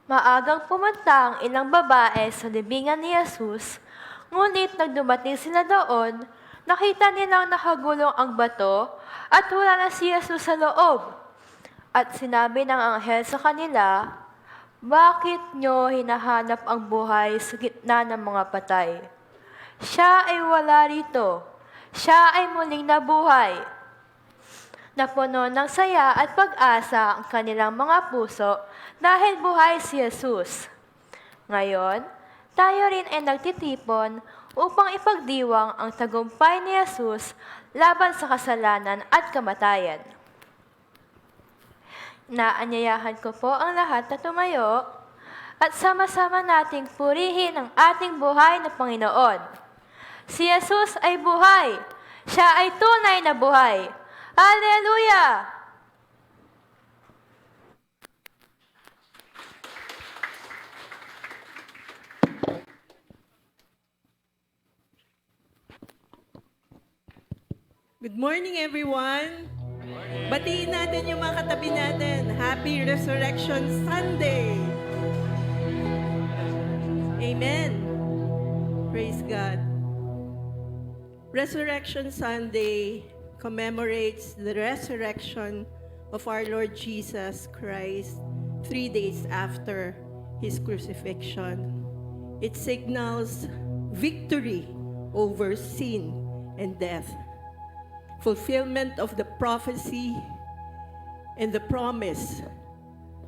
Maagang pumunta ang ilang babae sa libingan ni Jesus, ngunit nang dumating sila doon, nakita nilang nakagulong ang bato at wala na si Jesus sa loob. At sinabi ng anghel sa kanila, "Bakit nyo hinahanap ang buhay sa gitna ng mga patay? Siya ay wala rito. Siya ay muling nabuhay." Napuno ng saya at pag-asa ang kanilang mga puso dahil buhay si Jesus. Ngayon, tayo rin ay nagtitipon upang ipagdiwang ang tagumpay ni Jesus laban sa kasalanan at kamatayan. Naanyayahan ko po ang lahat na tumayo at sama-sama nating purihin ang ating buhay na Panginoon. Si Jesus ay buhay. Siya ay tunay na buhay. Hallelujah! Good morning, everyone. Batiin natin yung mga katabi natin. Happy Resurrection Sunday. Amen. Praise God. Resurrection Sunday commemorates the resurrection of our Lord Jesus Christ 3 days after His crucifixion. It signals victory over sin and death, fulfillment of the prophecy and the promise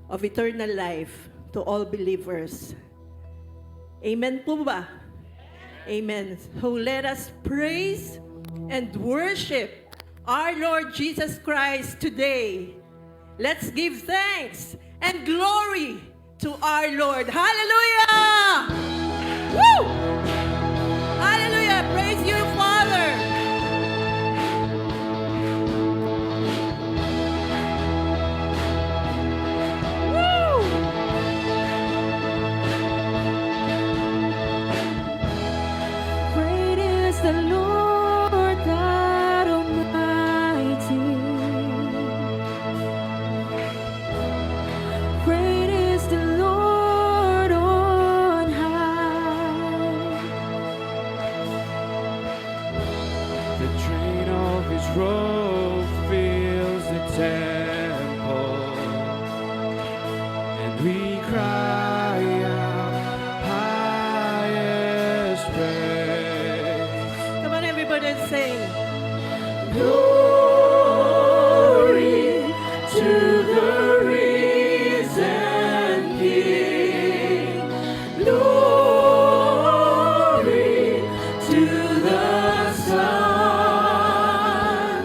of eternal life to all believers. Amen po ba? Amen. So let us praise and worship our Lord Jesus Christ today. Let's give thanks and glory to our Lord. Hallelujah! Woo! Hallelujah! Praise you, Father! Great is the Lord God Almighty. Great is the Lord on high. The train of his robe fills the temple, and we cry out, highest praise. Come on, everybody, and sing. Glory to the risen King. Glory to the Son,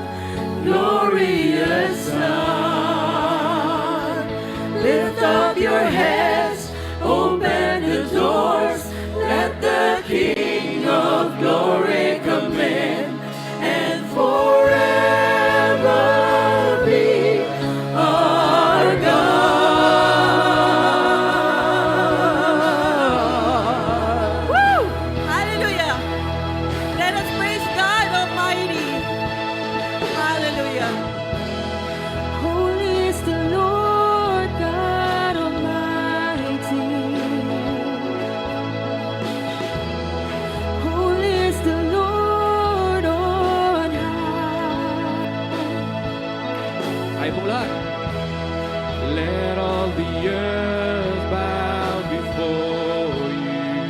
glorious Son. Lift up your heads, open the doors, let the King of glory come in, and forever be our God. Woo! Hallelujah! Let us praise God Almighty. Hallelujah! Holy is the Lord God Almighty. Holy is the Lord on high. Ay po lahat. Let all the earth bow before you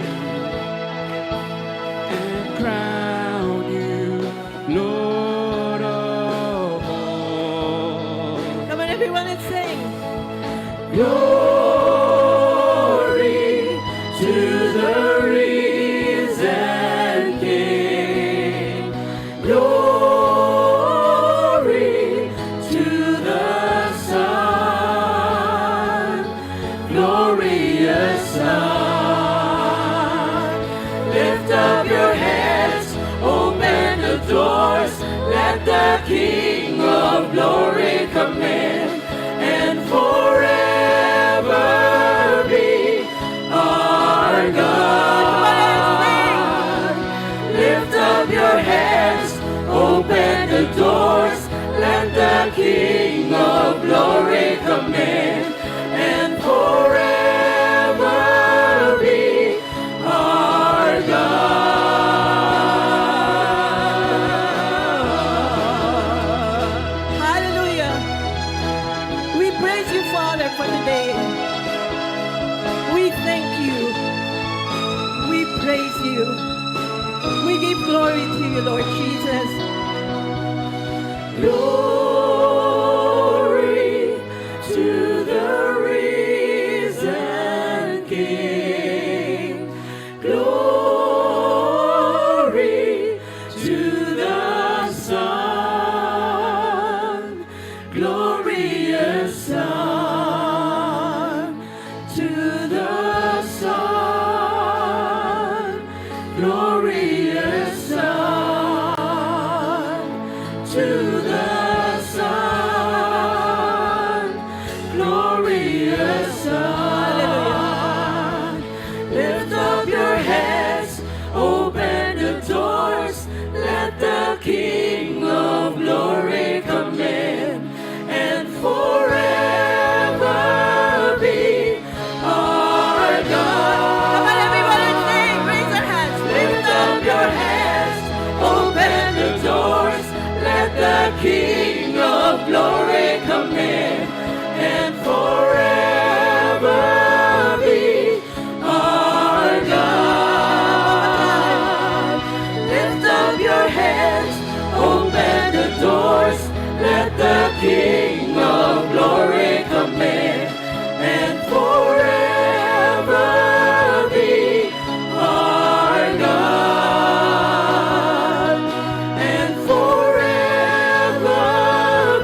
and crown you Lord of all. Come on, everyone, and sing. Glory to the risen King. Glory to the Son, glorious Son. Lift up your heads, open the doors, let the King of glory come in, and forever be our God. Lift up your heads, open the doors, let the King of glory come in, and forever glory to you, Lord Jesus. Glory to the risen King. Glory to the Son. Glorious Son. To the Son. Glorious Son. To the Son, glorious Son. Lift up your heads, open the doors, let the King of glory come in, and forever be our God. Come on, everybody, sing. Raise your hands. Lift up your hands, open the doors, let the King of glory come in, and forever be our God. Lift up your hands, open the doors, let the King of glory come in, and forever be our God, and forever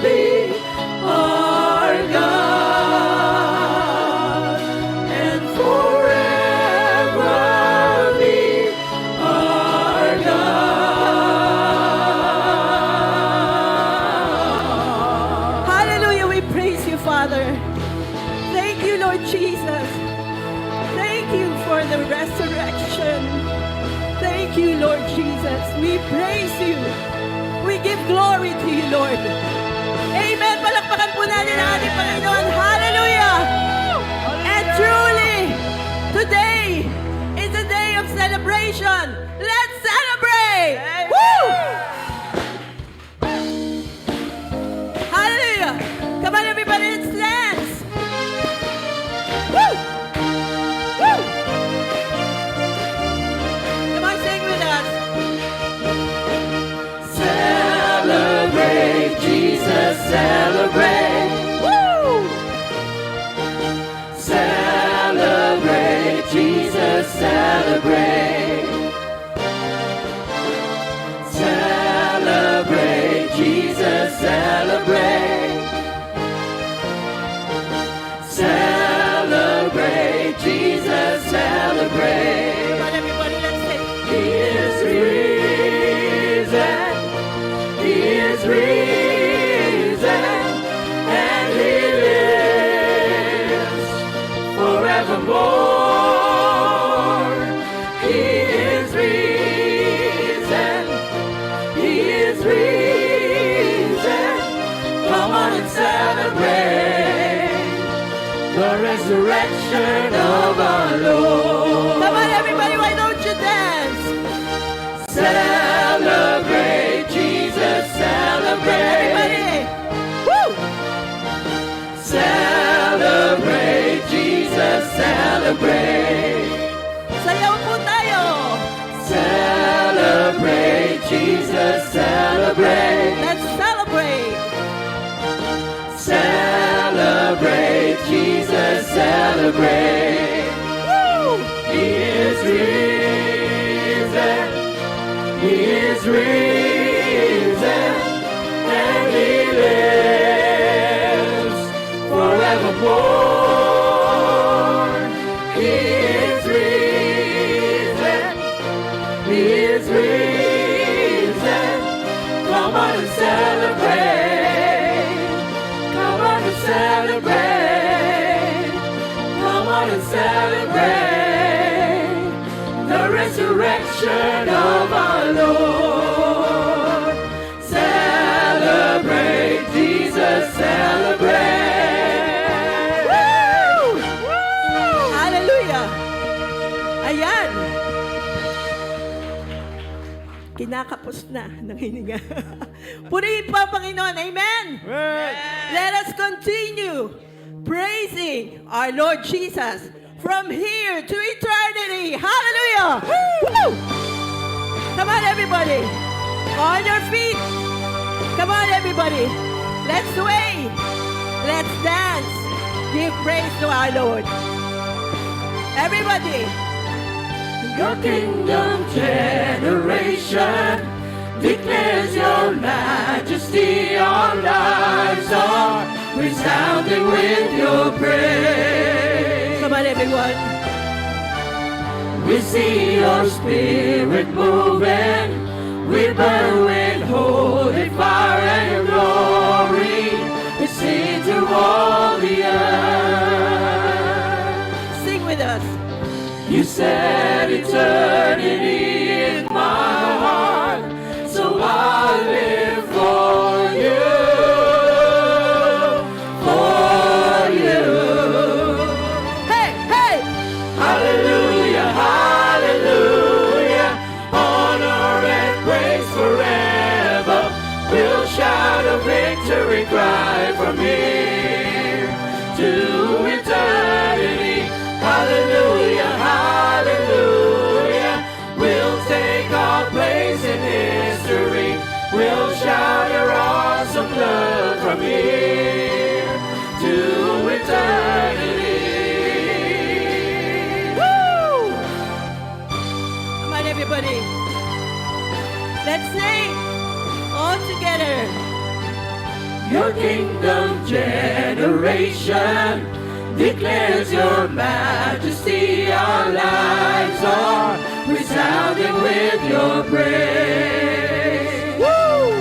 be our God, and forever be our God. Hallelujah, we praise you, Father. Thank you, Lord Jesus. Thank you for the resurrection. Thank you, Lord Jesus. We praise you. We give glory to you, Lord. Amen. Palakpakan po natin ang ating Panginoon. Hallelujah. And truly, today is a day of celebration. Let's celebrate. Woo! Hallelujah. Come on, everybody, let's dance. Woo! Woo! Come on, sing with us. Celebrate, Jesus, celebrate. Woo! Celebrate, Jesus, celebrate. Celebrate, Jesus, celebrate. Celebrate, Jesus, celebrate. Come on, everybody, let's sing. He is risen. He is risen. And he lives forevermore. He is risen. He is risen. Come on and celebrate the resurrection of our Lord. Come on, everybody, why don't you dance? Celebrate, Jesus, celebrate. Everybody. Woo! Celebrate, Jesus, celebrate. Sayaw po tayo. Celebrate, Jesus, celebrate. Let's celebrate. Celebrate, Jesus, celebrate. Woo! He is risen. He is risen. And he lives forevermore. He is risen. He is risen. Come on and celebrate. Come on and celebrate. Come on and celebrate the resurrection of our Lord. Celebrate, Jesus, celebrate. Woo! Hallelujah. Ayan. Kinakapos na ng hininga. Purihin pa, Panginoon. Amen. Let us continue praising our Lord Jesus from here to eternity. Hallelujah. Woo! Come on, everybody. everybody. On your feet. Come on, everybody. Let's sway. Let's dance. Give praise to our Lord. Everybody. Your kingdom generation declares your majesty. Our lives are resounding with your praise. Come on, everyone. We see your spirit moving. We burn with holy fire, and your glory is seen through all the earth. Sing with us. You set eternity in my heart, so I live for you, for you. Hey, hey. Hallelujah, hallelujah, honor and praise forever. We'll shout a victory cry from here to eternity. Hallelujah, hallelujah, we'll take our place in history. We'll shout your awesome love from here to eternity. Woo! Come on, everybody. Let's sing all together. Your kingdom generation declares your majesty. Our lives are resounding with your praise. Woo!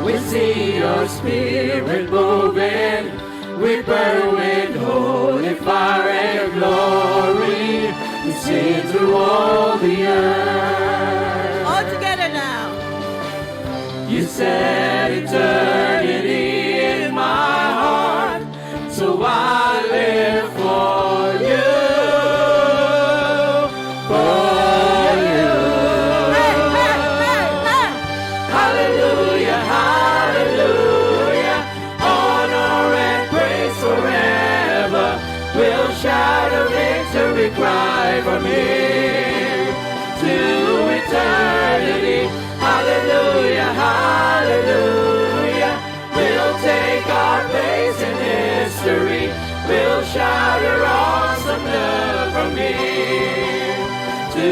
We see your spirit moving. We burn with holy fire, and your glory is seen through all the earth. All together now. You set eternity in my heart, so I live for you, for you. Hey, hey, hey, hey. Hallelujah, hallelujah, honor and praise forever. We'll shout a victory cry from here to eternity. Hallelujah, hallelujah, we'll take our place in history. We'll shout your awesome love from here to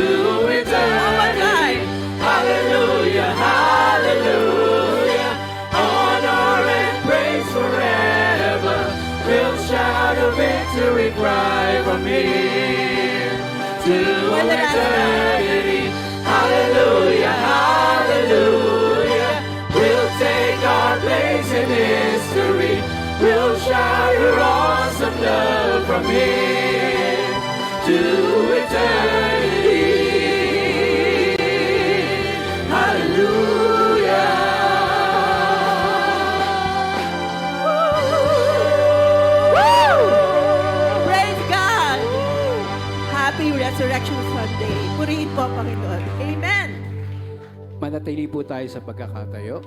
eternity. Hallelujah, hallelujah, honor and praise forever. We'll shout a victory cry from here to eternity. Hallelujah, hallelujah, we'll take our place in history. We'll shout your awesome love from here to eternity. Hallelujah. Woo! Praise God! Happy Resurrection Sunday. Purihin po ang Panginoon. Amen. Manatili po tayo sa pagkakatayo.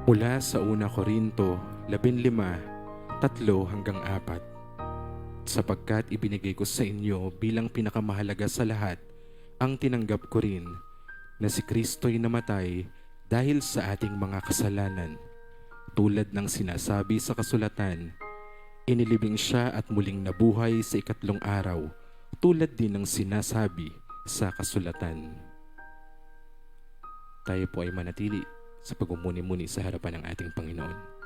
Mula sa una Korinto 15:3-4. Sapagkat ibinigay ko sa inyo bilang pinakamahalaga sa lahat ang tinanggap ko rin, na si Kristo'y namatay dahil sa ating mga kasalanan. Tulad ng sinasabi sa kasulatan, inilibing siya at muling nabuhay sa ikatlong araw, tulad din ng sinasabi sa kasulatan. Tayo po ay manatili sa pagmumuni-muni sa harapan ng ating Panginoon.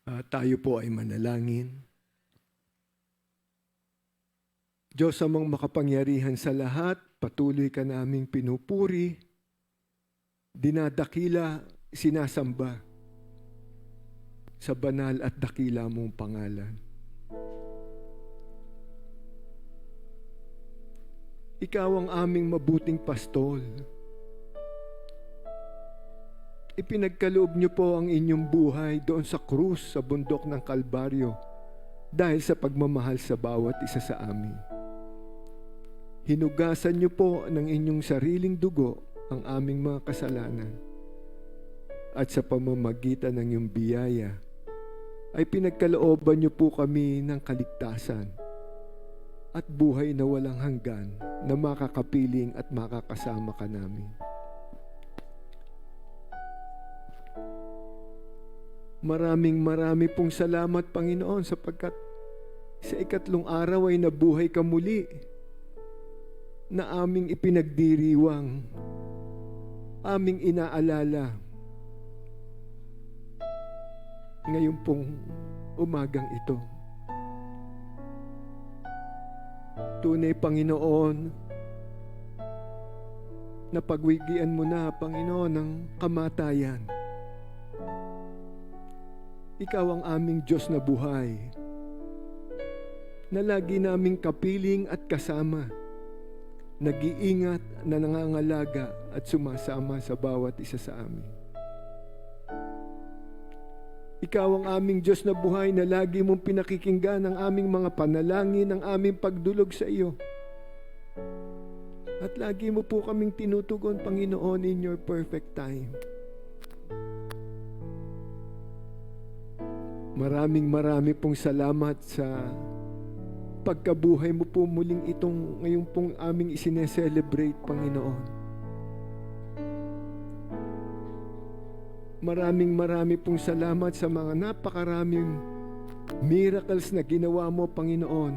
Tayo po ay manalangin. Diyos amang makapangyarihan sa lahat, patuloy ka naming pinupuri, dinadakila, sinasamba sa banal at dakila mong pangalan. Ikaw ang aming mabuting pastol. Ipinagkaloob niyo po ang inyong buhay doon sa krus sa bundok ng Kalbaryo dahil sa pagmamahal sa bawat isa sa amin. Hinugasan niyo po ng inyong sariling dugo ang aming mga kasalanan. At sa pamamagitan ng iyong biyaya, ay pinagkalooban niyo po kami ng kaligtasan at buhay na walang hanggan na makakapiling at makakasama ka namin. Maraming pong salamat, Panginoon, sapagkat sa ikatlong araw ay nabuhay ka muli, na aming ipinagdiriwang, aming inaalala. Ngayon pong umagang ito. Tunay, Panginoon, na pagwigian mo na, Panginoon, ng kamatayan. Ikaw ang aming Diyos na buhay, na lagi naming kapiling at kasama, nag-iingat, na nangangalaga at sumasama sa bawat isa sa amin. Ikaw ang aming Diyos na buhay, na lagi mong pinakikinggan ang aming mga panalangin, ang aming pagdulog sa iyo. At lagi mo po kaming tinutugon, Panginoon, in your perfect time. Marami pong salamat sa pagkabuhay mo po muling itong ngayon pong aming isineselebrate, Panginoon. Marami pong salamat sa mga napakaraming miracles na ginawa mo, Panginoon.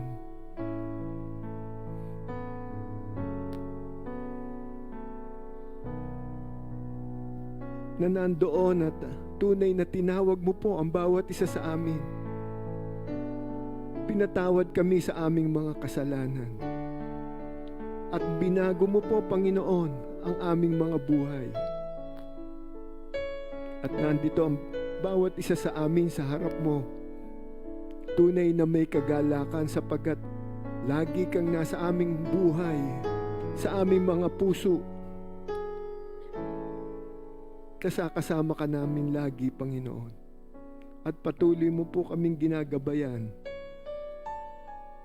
Na nandoon at tunay na tinawag mo po ang bawat isa sa amin. Pinatawad kami sa aming mga kasalanan. At binago mo po, Panginoon, ang aming mga buhay. At nandito ang bawat isa sa amin sa harap mo. Tunay na may kagalakan sapagkat lagi kang nasa aming buhay, sa aming mga puso. Kasama ka namin lagi, Panginoon. At patuloy mo po kaming ginagabayan,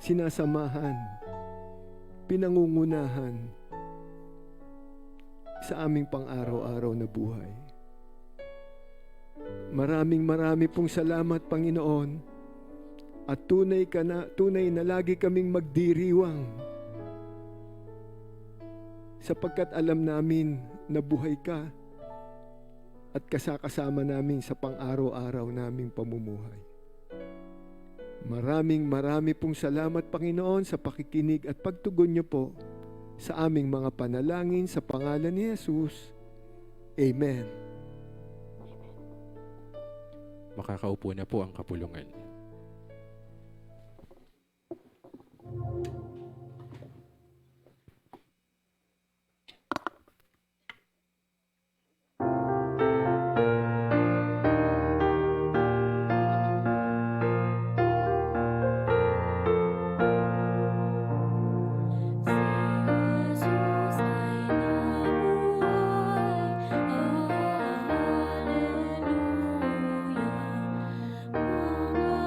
sinasamahan, pinangungunahan sa aming pang-araw-araw na buhay. Maraming pong salamat, Panginoon. At tunay na lagi kaming magdiriwang sapagkat alam namin na buhay ka at kasama namin sa pang-araw-araw naming pamumuhay. Maraming pong salamat, Panginoon, sa pakikinig at pagtugon niyo po sa aming mga panalangin sa pangalan ni Jesus. Amen. Makakaupo na po ang kapulungan. Si Jesus ay nabuhay, hallelujah. Mga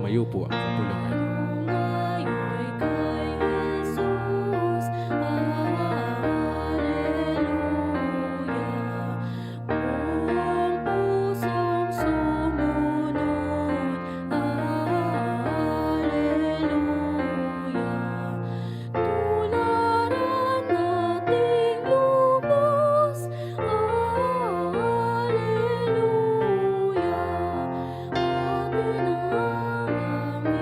Tumayo po ang kapulungan. Ngayon kay Jesus, Alleluia. Buong pusong sumunod, Alleluia. Tularan nating lubos, Alleluia. Atin ang langit at krus, Alleluia. Amen.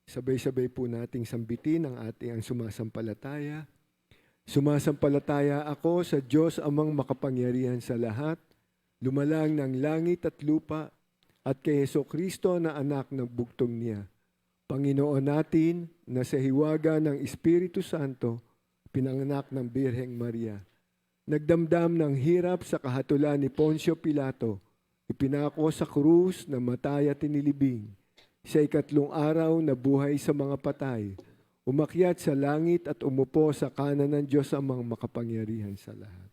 Sabay-sabay po nating sambitin ang ating sumasampalataya. Sumasampalataya ako sa Diyos amang makapangyarihan sa lahat, lumalang ng langit at lupa, at kay Hesukristo na anak ng bugtong niya. Panginoon natin na sa hiwaga ng Espiritu Santo, pinanganak ng Birheng Maria. Nagdamdam ng hirap sa kahatulan ni Poncio Pilato, ipinako sa krus na matay at inilibing. Sa ikatlong araw na buhay sa mga patay, umakyat sa langit at umupo sa kanan ng Diyos amang makapangyarihan sa lahat.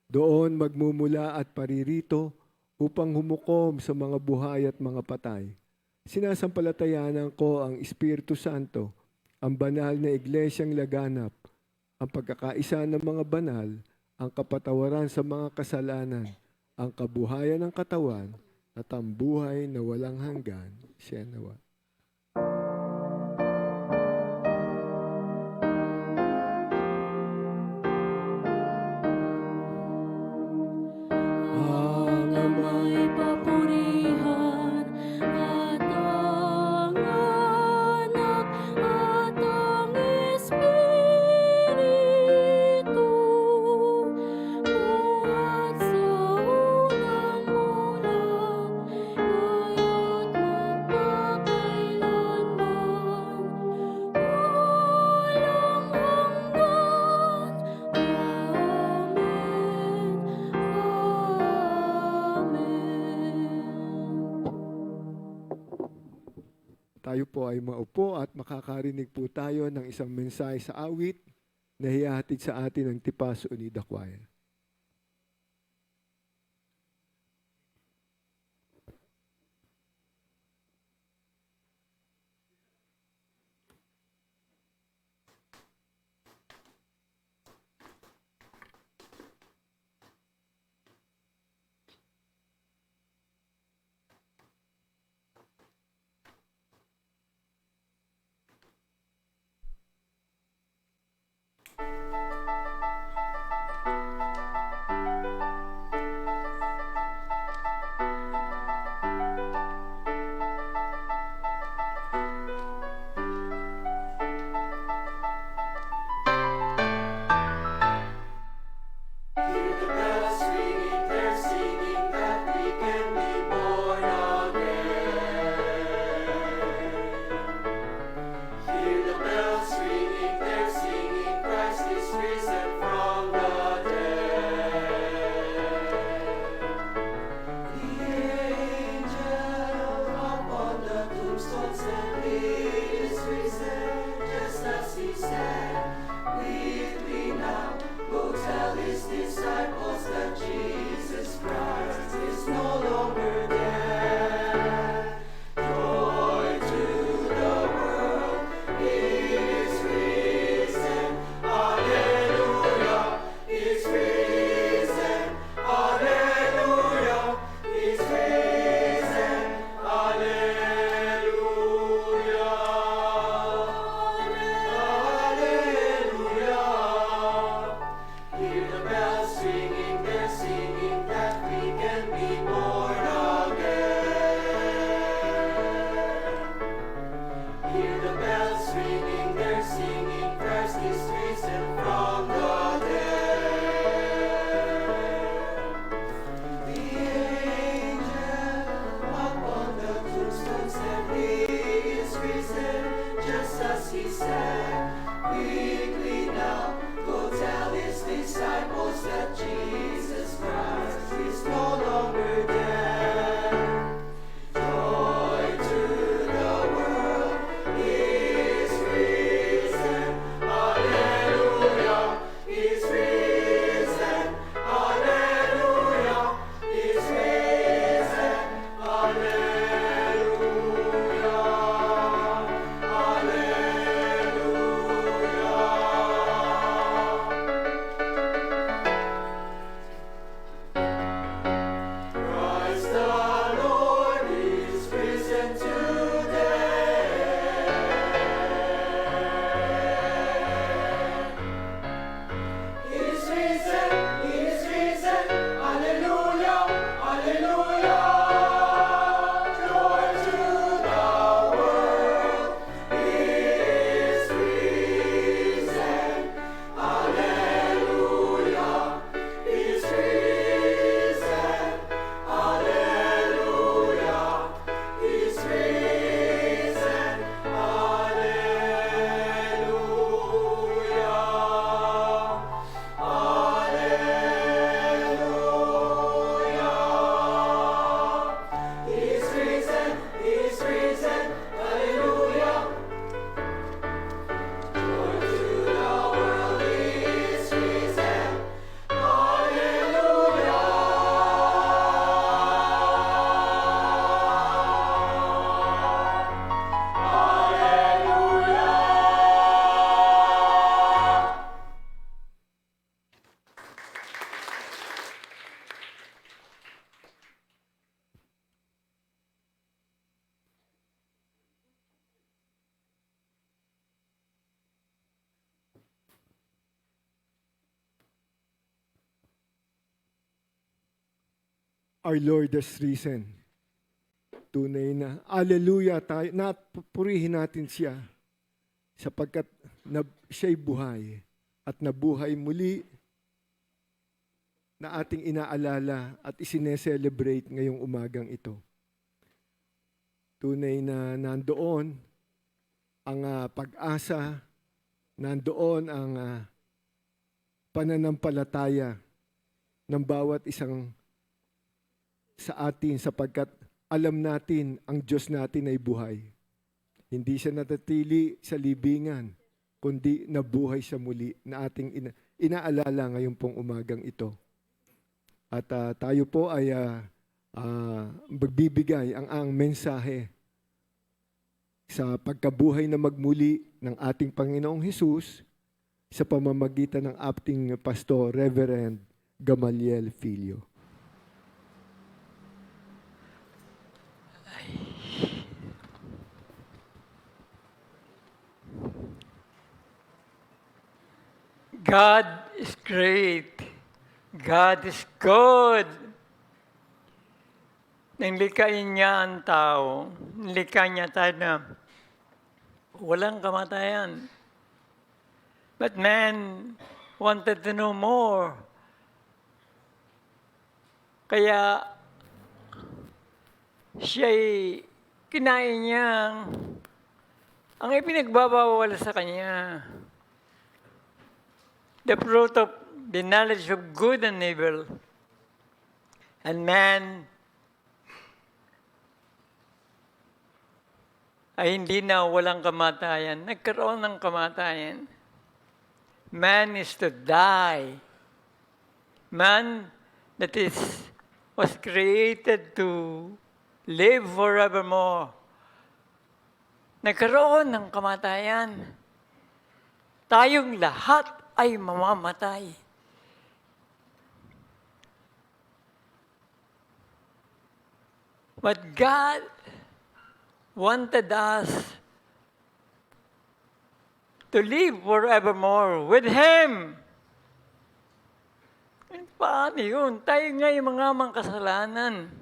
Doon magmumula at paririto upang humukom sa mga buhay at mga patay. Sinasampalatayanan ko ang Espiritu Santo, ang banal na iglesyang laganap, ang pagkakaisa ng mga banal, ang kapatawaran sa mga kasalanan, ang kabuhayan ng katawan, at ang buhay na walang hanggan. Siya nawa. Ang Ama'y papurihan at ang Anak at ang Espiritu, buhat sa unang mula, ngayo't magpakailanman, walang hanggan. Tayo po ay maupo at makakarinig po tayo ng isang mensahe sa awit na hihahatid sa atin ng Tipas Unida Choir. Our Lord has risen. Tunay na, Alleluia, tayo, purihin natin siya sapagkat siya'y buhay at nabuhay muli na ating inaalala at isineselebrate ngayong umagang ito. Tunay na nandoon ang pag-asa, nandoon ang pananampalataya ng bawat isang sa atin sapagkat alam natin ang Diyos natin ay buhay. Hindi siya natatili sa libingan, kundi nabuhay siya muli na ating inaalala ngayon pong umagang ito. At tayo po ay magbibigay ang mensahe sa pagkabuhay na magmuli ng ating Panginoong Hesus sa pamamagitan ng ating pastor, Reverend Gamaliel Filio. God is great. God is good. Nang likain niya ang tao, nilikha niya tayo na walang kamatayan. But man wanted to know more. Kaya siya'y kinain niya ang ipinagbabawal sa kanya. The fruit of the knowledge of good and evil. And man ay hindi na walang kamatayan. Nagkaroon ng kamatayan. Man is to die. Man that was created to live forevermore. Nagkaroon ng kamatayan. Tayong lahat ay mamamatay. But God wanted us to live forevermore with Him. Paano yun? Tayo nga yung mga kasalanan.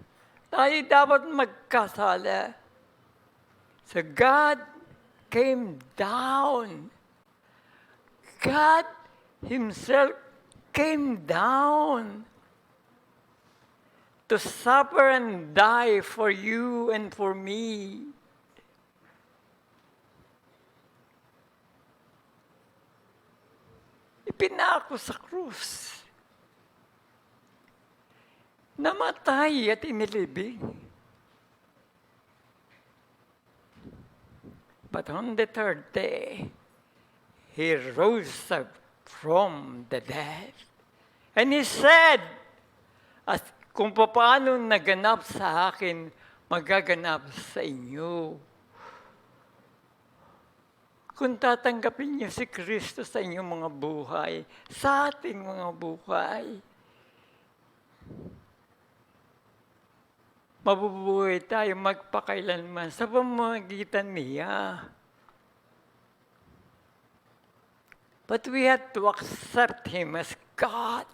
Tayo dapat magkasala. So God came down. God Himself came down to suffer and die for you and for me. Ipinako sa krus. Namatay at inilibing. But on the third day, He rose up from the dead. And He said, as kung paano naganap sa akin, magaganap sa inyo. Kung tatanggapin niyo si Kristo sa inyong mga buhay, sa ating mga buhay, mabubuhay tayo magpakailanman sa pamamagitan niya. But we have to accept Him as God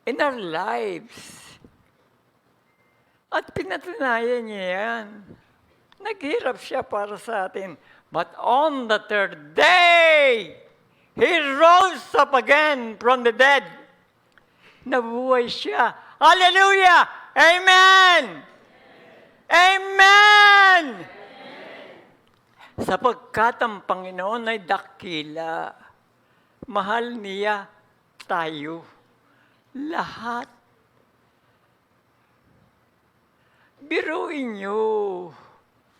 in our lives. At pinatunayan niya yan. Naghirap siya para sa atin. But on the third day, He rose up again from the dead. Nabuhay siya. Hallelujah! Amen! Amen! Sapagkat ang Panginoon ay dakila, mahal niya tayo. Lahat. Biruin niyo,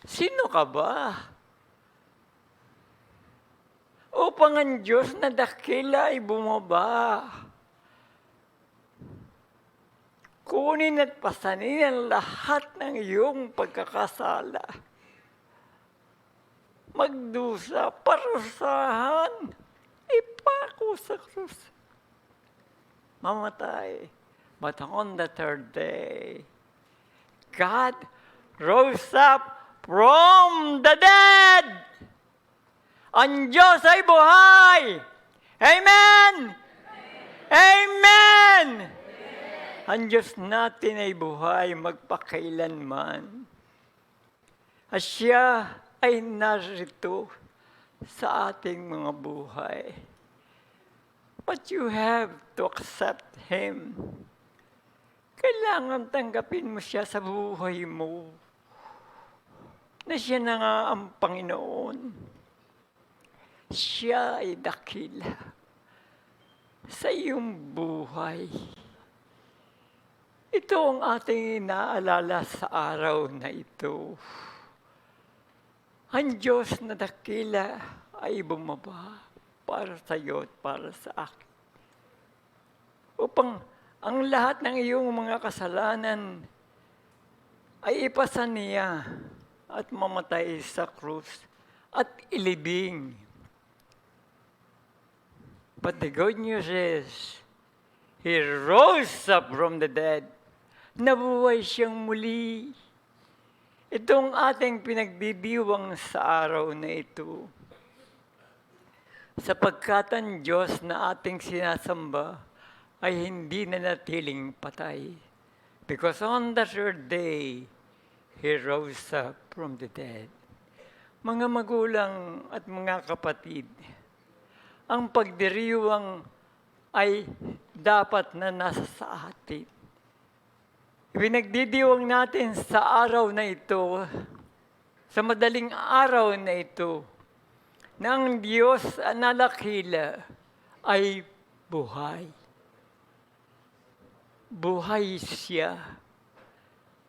sino ka ba? Upang ang Diyos na dakila ay bumaba. Kunin at pasanin ang lahat ng iyong pagkakasala. Magdusa, parusahan, ipako sa krus. Mamatay. But on the third day, God rose up from the dead. Ang Diyos ay buhay. Amen! Amen! Ang Diyos natin ay buhay magpakailanman. At siya ay narito sa ating mga buhay. But you have to accept Him. Kailangan tanggapin mo siya sa buhay mo. Na siya na nga ang Panginoon. Siya ay dakila sa iyong buhay. Ito ang ating inaalala sa araw na ito. Ang Diyos na dakila ay bumaba para sa iyo at para sa akin. Upang ang lahat ng iyong mga kasalanan ay ipasa niya at mamatay sa krus at ilibing. But the good news is, He rose up from the dead. Nabuhay siyang muli. Itong ating pinagdidiwang sa araw na ito. Sapagkat ang Diyos na ating sinasamba ay hindi na natiling patay. Because on the third day, He rose up from the dead. Mga magulang at mga kapatid, ang pagdiriwang ay dapat na nasa sa atin. Pinagdidiwang natin sa araw na ito, sa madaling araw na ito, na ang Diyos na dakila ay buhay. Buhay siya.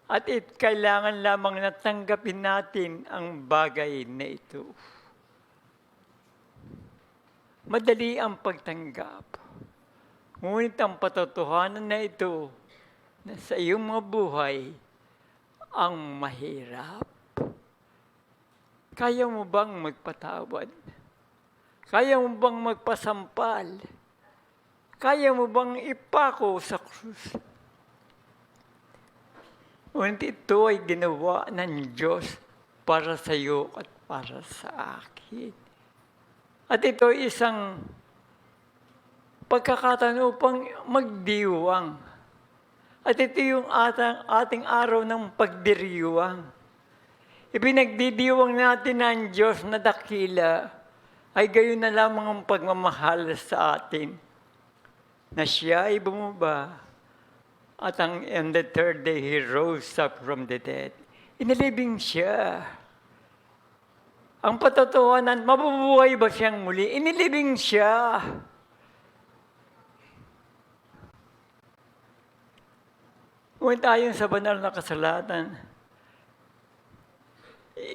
At kailangan lamang natanggapin natin ang bagay na ito. Madali ang pagtanggap. Ngunit ang patotohanan na ito, na sa iyong mga buhay, ang mahirap. Kaya mo bang magpatawad? Kaya mo bang magpasampal? Kaya mo bang ipako sa krus? Ngunit ito ay ginawa ng Diyos para sa iyo at para sa akin. At ito ay isang pagkakataon upang magdiwang. At ito yung ating araw ng pagdiriwang. Ipinagdidiwang natin na ang Diyos na dakila ay gayon na lamang ang pagmamahal sa atin. Na siya ay bumaba at on the third day He rose up from the dead. Inilibing siya. Ang patotohanan, mabubuhay ba siyang muli? Inilibing siya. Kung tayo sa banal na kasalanan,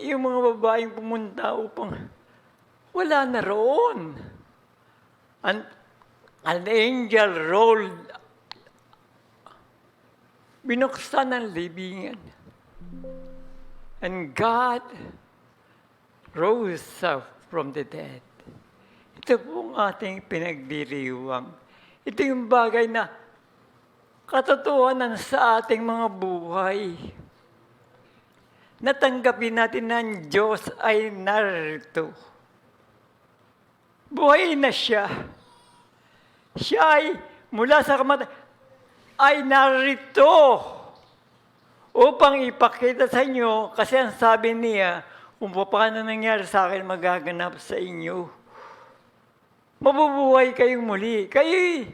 yung mga babaeng pumunta upang wala na roon. An angel rolled, binuksan ang libingan. And God rose up from the dead. Ito po ang ating pinagdiriwang. Ito yung bagay na katotohanan sa ating mga buhay. Natanggapin natin na ang Diyos ay narito. Buhay na siya. Siya ay mula sa kamatayan ay narito upang ipakita sa inyo, kasi ang sabi niya, kung paano nangyari sa akin, magaganap sa inyo. Mabubuhay kayong muli. Kayo,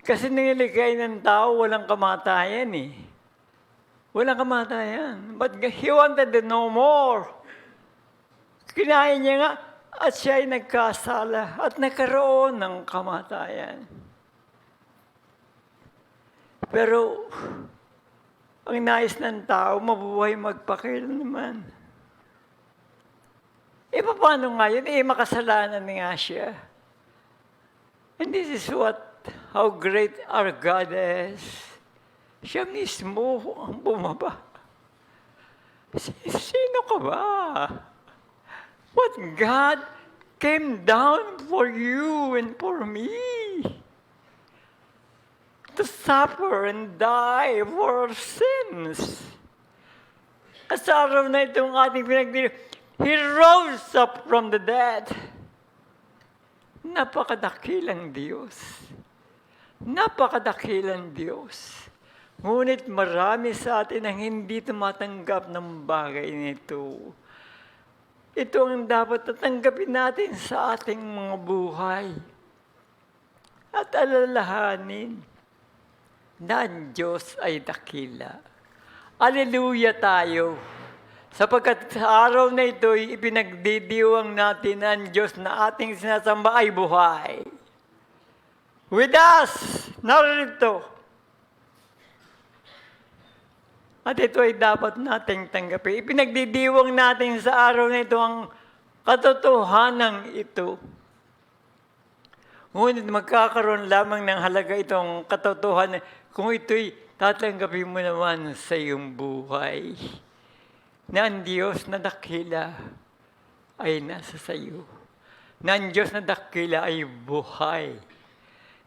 kasi nilikay ng tao, walang kamatayan eh. Walang kamatayan. But he wanted to know more. Kinain niya nga, at siya ay nagkasala at nagkaroon ng kamatayan. Pero, ang nais ng tao, mabuhay magpakailanman. E paano nga yun? Makasalanan nga siya. And this is how great our God is. Siya mismo ang bumaba. Sino ka ba? What God came down for you and for me to suffer and die for our sins. At sa araw na itong ating pinagdiriwang, He rose up from the dead. Napakadakilang Diyos. Napakadakilang Diyos. Ngunit marami sa atin ang hindi tumatanggap ng bagay nito. Ito ang dapat tatanggapin natin sa ating mga buhay. At alalahanin na ang Diyos ay dakila. Aleluya tayo! Sapagkat sa araw na ito'y ipinagdidiwang natin ang Diyos na ating sinasamba ay buhay. With us, narito. At ito ay dapat nating tanggapin. Ipinagdidiwang natin sa araw na ito ang katotohanan ito. Ngunit magkakaroon lamang ng halaga itong katotohanan kung ito'y tatanggapin mo naman sa iyong buhay. Na ang Diyos na dakila ay nasa sa iyo. Na ang Diyos na dakila ay buhay.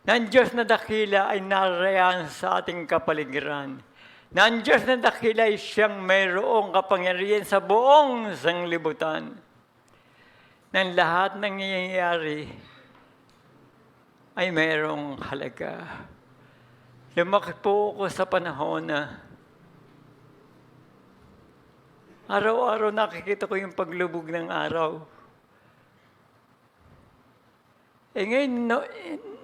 Na ang Diyos na dakila ay narayan sa ating kapaligiran. Na ang Diyos na dakila ay siyang mayroong kapangyarihan sa buong sanglibutan. Nang lahat ng nangyayari ay mayroong halaga. Lumaki po ako sa panahon na araw-araw nakikita ko yung paglubog ng araw. Ngayon,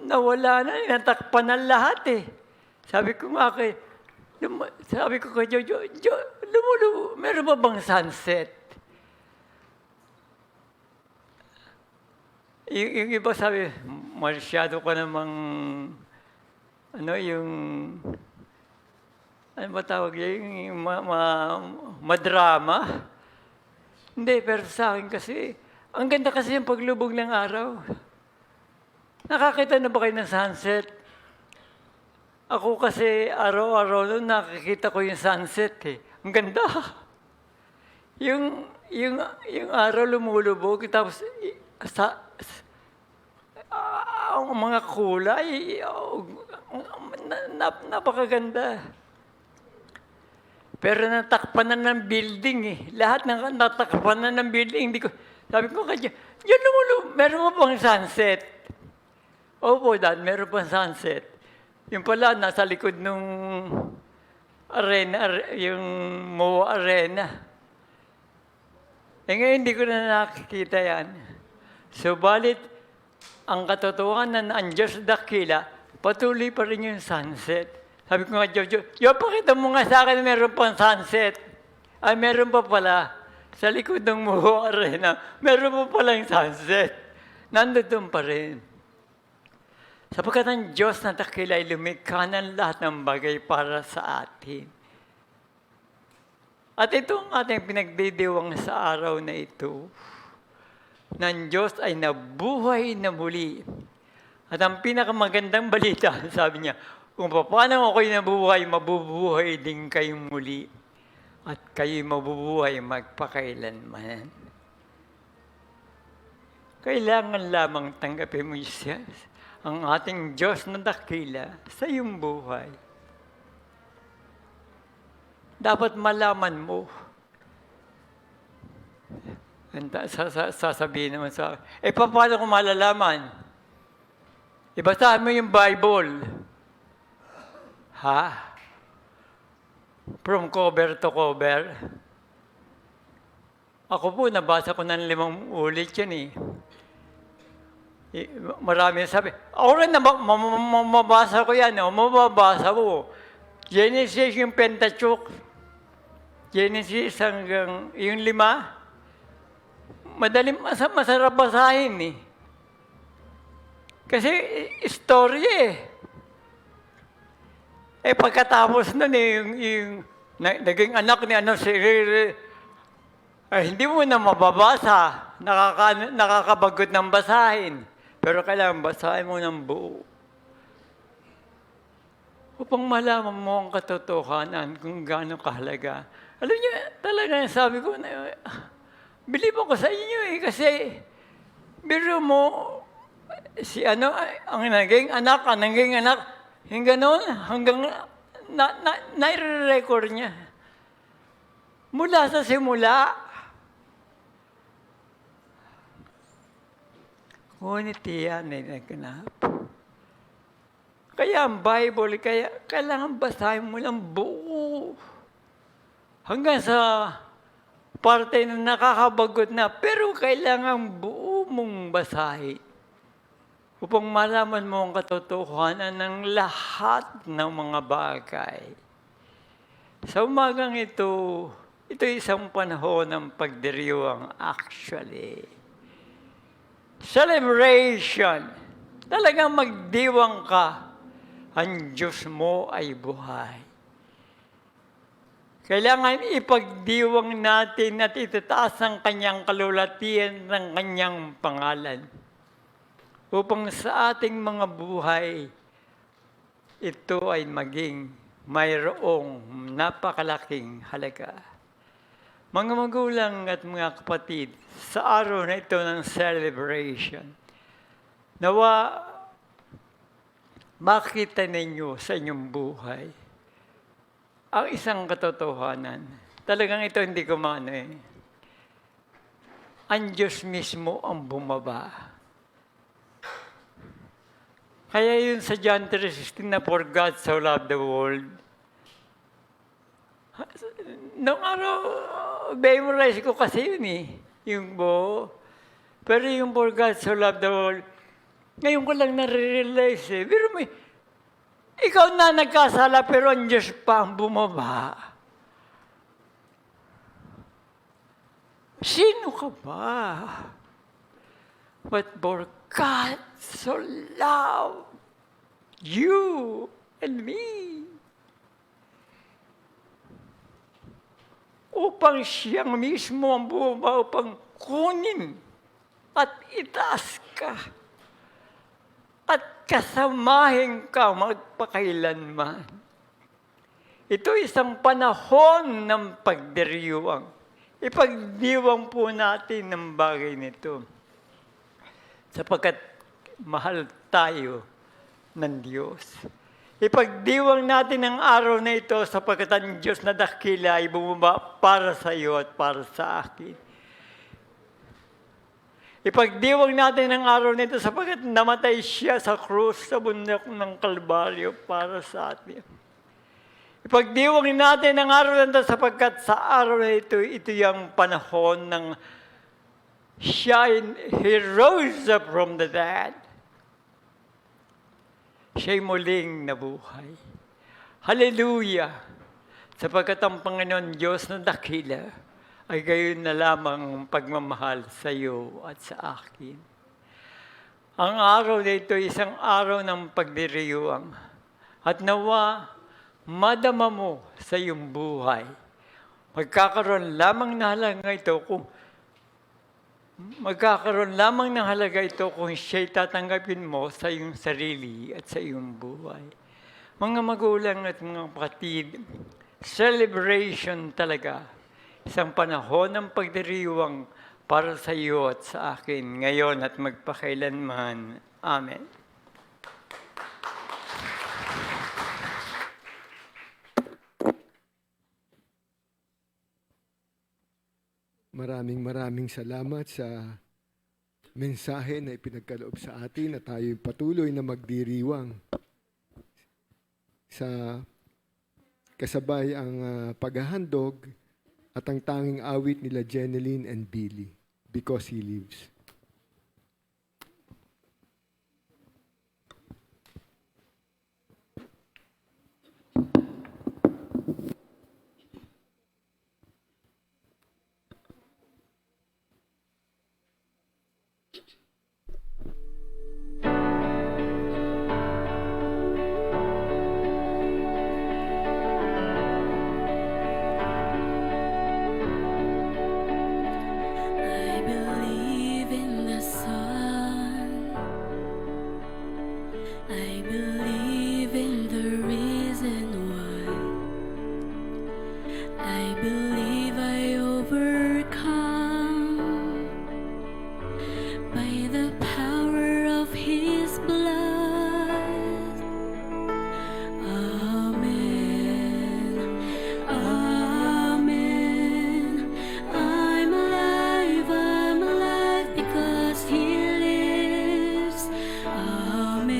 nawala na, natakpan na lahat eh. Sabi ko kay Jojo, lumulubo, meron ba bang sunset? Yung iba sabi, masyado ka namang, ano ba tawag yung madrama? Hindi, pero sa akin kasi, ang ganda kasi yung paglubog ng araw. Nakakita na ba kayo ng sunset? Ako kasi araw-araw noon nakikita ko yung sunset eh. Ang ganda. Yung araw lumulubog, tapos ang mga kulay, napakaganda. Pero natakpan na ng building eh. Lahat natakpan na ng building. Sabi ko kanya, yan lumulubog, meron mo bang sunset? Opo, Dad, meron pang sunset. Yung pala, nasa likod nung arena, yung MOA Arena. Ngayon, hindi ko na nakikita yan. Subalit, ang katotohanan na ang Diyos dakila, patuloy pa rin yung sunset. Sabi ko nga, Jojo, pakita mo nga sa akin meron pang sunset. Ay, meron pa pala. sa likod ng Muho Arena, meron po palang sunset. Nandun pa rin. Sapagkat ang Diyos na dakila ay lumikha ng lahat ng bagay para sa atin. At ito ang ating pinagdidiwang sa araw na ito. Ng Diyos ay nabuhay na muli. At ang pinakamagandang balita, sabi niya, kung paano ako'y nabuhay, mabubuhay din kayong muli. At kayo'y mabubuhay magpakailanman. Kailangan lamang tanggapin mo siya, ang ating Diyos na dakila sa iyong buhay. Dapat malaman mo. Sasabihin naman sa paano ko malalaman? Ibasahin mo yung Bible. Ha? From cover to cover. Ako po, nabasa ko ng 5 ulit yan Marami sabi, ako rin mabasa ko yan. Mababasa mo. Genesis yung Pentateuch. Genesis hanggang yung 5. Madaling masarap basahin Kasi story pagkatapos nun yung naging anak ni hindi mo na mababasa. Nakakabagot ng basahin. Pero kailangan basahin mo ng buo. Upang malaman mo ang katotohanan kung gaano kahalaga. Alam niyo, talaga sabi ko, believe ako sa inyo kasi biro mo, ang naging anak, hanggang nai-record niya. Mula sa simula. Ngunit yan ay nagkanap. Kaya ang Bible, kailangan basahin mo lang buo. Hanggang sa parte na nakakabagot na, pero kailangan buo mong basahin. Upang malaman mo ang katotohanan ng lahat ng mga bagay. Sa umagang ito isang panahon ng pagdiriwang actually. Celebration. Talagang magdiwang ka. Ang Diyos mo ay buhay. Kailangan ipagdiwang natin at itataas ang kanyang kalulatian ng kanyang pangalan. Upang sa ating mga buhay, ito ay maging mayroong napakalaking halaga. Mga magulang at mga kapatid, sa araw na ito ng celebration, nawa makita ninyo sa inyong buhay ang isang katotohanan. Talagang ito hindi ko ang Diyos mismo ang bumaba. Kaya yun sa John 3:16 na for God so loved the world. Noong araw, memorize ko kasi yun yung buo. Pero yung for God so loved the world, ngayon ko lang nare-realize Pero ikaw na nagkasala pero ang Diyos pa ang bumaba. Sino ka ba? But for God so loved you and me. Upang siyang mismo ang bumaba upang kunin at itaas ka. At kasamahin ka magpakailanman. Ito isang panahon ng pagdiriwang. Ipagdiwang po natin ng bagay nito. Sapagkat mahal tayo ng Diyos. Ipagdiwang natin ang araw na ito sapagkat ang Diyos na dakila ay bumaba para sa iyo at para sa akin. Ipagdiwang natin ang araw na ito sapagkat namatay siya sa krus sa bundok ng Kalbaryo para sa atin. Ipagdiwang natin ang araw na ito sapagkat sa araw na ito yung panahon ng He rose up from the dead. Siya'y muling nabuhay. Hallelujah! Sapagkat ang Panginoon Diyos na dakila ay gayon na lamang ang pagmamahal sa iyo at sa akin. Ang araw na ito ay isang araw ng pagdiriwang at nawa madama mo sa iyong buhay. Magkakaroon lamang ng halaga ito kung siya'y tatanggapin mo sa iyong sarili at sa iyong buhay. Mga magulang at mga kapatid, celebration talaga. Isang panahon ng pagdiriwang para sa iyo at sa akin ngayon at magpakailanman. Amen. Maraming salamat sa mensahe na ipinagkaloob sa atin na tayo'y patuloy na magdiriwang sa kasabay ang paghahandog at ang tanging awit nila Jeneline and Billy, Because He Lives. I believe in the sun. I believe in the reason why. I believe I overcome by the power of His blood. Amen. Amen. I'm alive because He lives. Amen.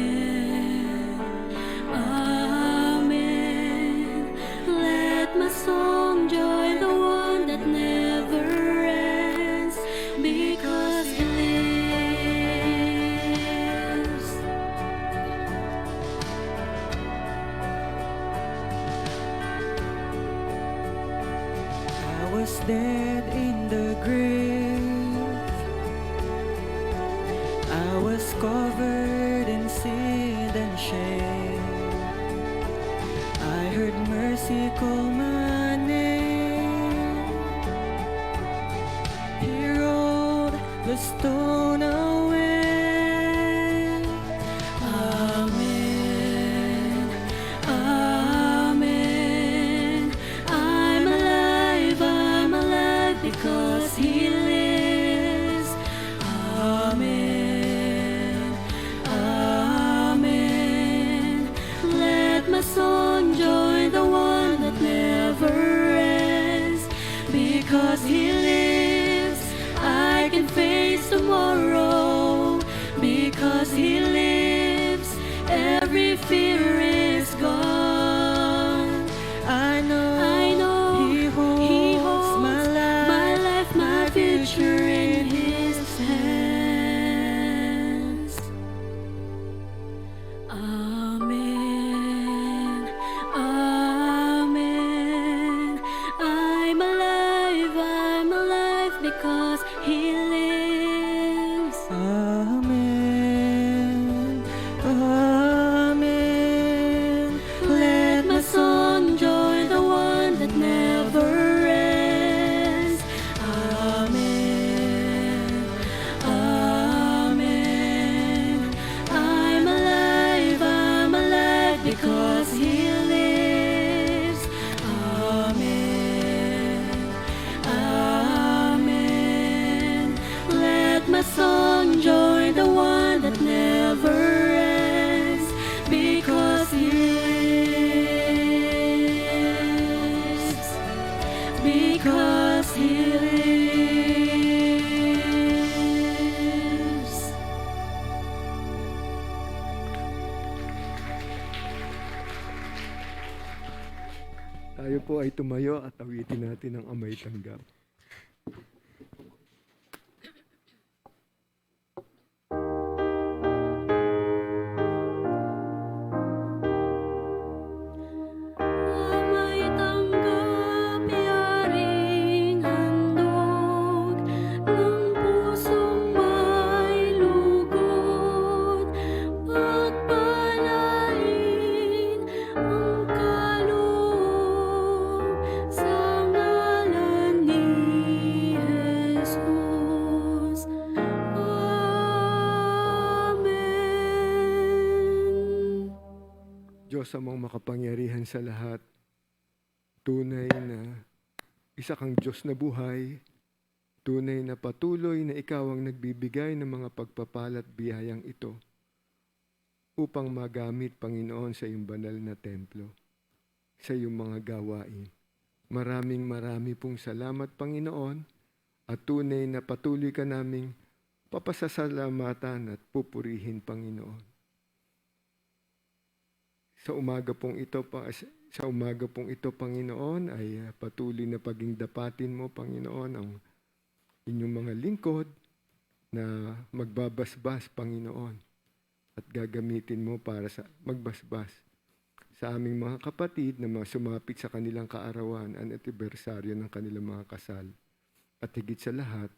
Amen. Let my song join the one that never ends because He lives. I was dead in the grave. I was covered in sin and shame. I heard mercy call my name. He rolled the stone away. Amen. Amen. I'm alive because He lives. Amen. Amen. Let my song join the one that never ends because He lives. I can face tomorrow because He lives. Every fear is gone. I know He holds my life, my future in His hands. Amen. Amen. I'm alive because He lives. Amen. Amen. Let my song join the one that never ends. Amen. Amen. I'm alive because He lives. Amen. Amen. Let my song join the one that never ends because He lives. Because He lives. Tayo po ay tumayo at awitin natin ang Amay Tanggap. Amay tanggap, yaring handog. Diyos amang makapangyarihan sa lahat, tunay na isa kang Diyos na buhay, tunay na patuloy na ikaw ang nagbibigay ng mga pagpapalat biyayang ito upang magamit, Panginoon, sa iyong banal na templo, sa iyong mga gawain. Marami pong salamat, Panginoon, at tunay na patuloy ka naming papasasalamatan at pupurihin, Panginoon. Sa umaga pong ito, Panginoon, ay patuloy na paging dapatin mo, Panginoon, ang inyong mga lingkod na magbabasbas, Panginoon, at gagamitin mo para sa magbasbas sa aming mga kapatid na sumapit sa kanilang kaarawan at anibersaryo ng kanilang mga kasal. At higit sa lahat,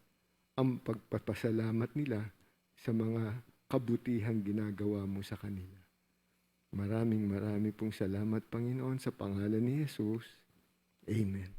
ang pagpapasalamat nila sa mga kabutihang ginagawa mo sa kanila. Maraming pong salamat, Panginoon, sa pangalan ni Jesus. Amen.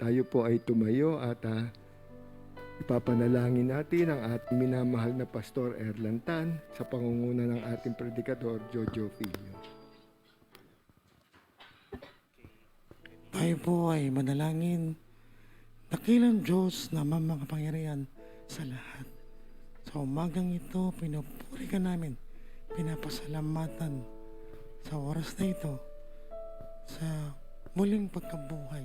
tayo po ay tumayo at ipapanalangin natin ang ating minamahal na Pastor Erlan Tan sa pangunguna ng ating predikador, Jojo Filio. Tayo po ay manalangin. Dakilang Diyos na makapangyarihan sa lahat. Sa umagang ito, pinupuri ka namin, pinapasalamatan sa oras na ito, sa muling pagkabuhay.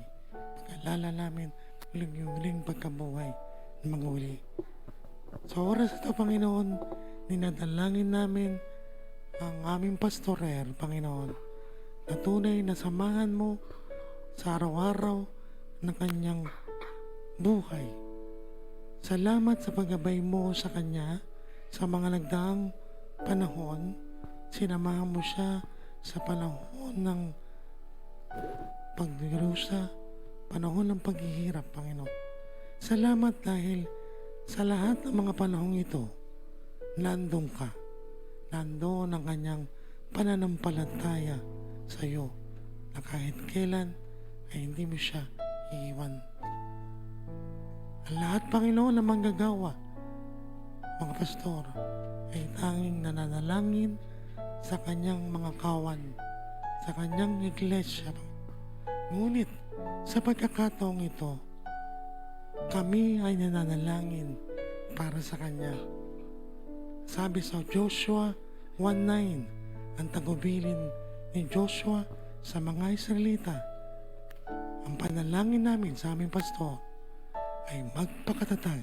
Pag-alala namin, muling pagkabuhay ng mga uli. Sa oras ito, Panginoon, ninadalangin namin ang aming pastorer, Panginoon, na tunay na samahan mo sa araw-araw ng kanyang buhay. Salamat sa paggabay mo sa kanya sa mga nagdaang panahon. Sinamahan mo siya sa panahon ng pagdurusa, panahon ng paghihirap, Panginoon. Salamat dahil sa lahat ng mga panahong ito, nandun ka. Nandoon ang kanyang pananampalataya sa iyo na kahit kailan ay hindi mo siya iiwan. Ang lahat, Panginoon, na manggagawa, mga pastor, ay tanging nananalangin sa kanyang mga kawan, sa kanyang iglesia. Ngunit, sa pagkakataong ito, kami ay nananalangin para sa kanya. Sabi sa Joshua 1:9, ang tagubilin ni Joshua sa mga Israelita, ang panalangin namin sa aming pastor ay magpakatatag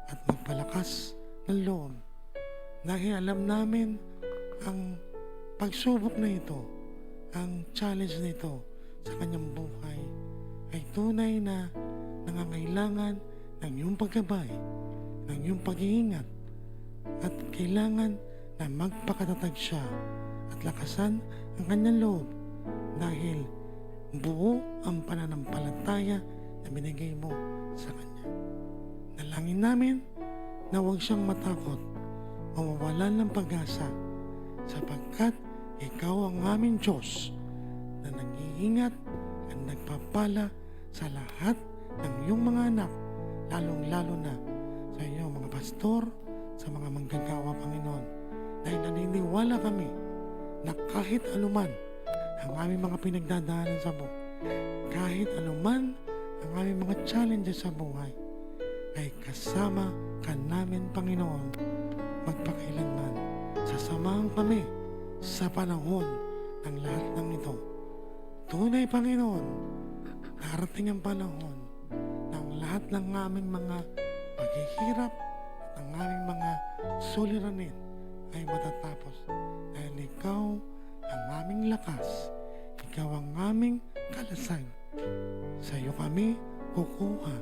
at magpalakas ng loob. Dahil alam namin ang pagsubok na ito, ang challenge na ito sa kanyang buhay ay tunay na nangangailangan ng iyong paggabay, ng iyong pag-iingat, at kailangan na magpakatatag siya at lakasan ang kanyang loob dahil buo ang pananampalataya na binigay mo sa kanya. Nalangin namin na huwag siyang matakot o mawalan ng pag-asa sapagkat ikaw ang aming Diyos na nag-iingat at nagpapala sa lahat ng iyong mga anak, lalong-lalo na sa iyong mga pastor, sa mga manggagawa, Panginoon. Dahil naniniwala kami na kahit anuman ang aming mga pinagdadaanan sa buhay, kahit anuman ang aming mga challenges sa buhay, ay kasama ka namin, Panginoon, magpakailanman. Sasamahan kami sa panahon ng lahat ng ito. Tunay, Panginoon, darating ang panahon ng lahat ng aming mga paghihirap at ang aming mga suliranin ay matatapos dahil ikaw ang aming lakas, ikaw ang aming kalasag. Sa iyo kami kukuha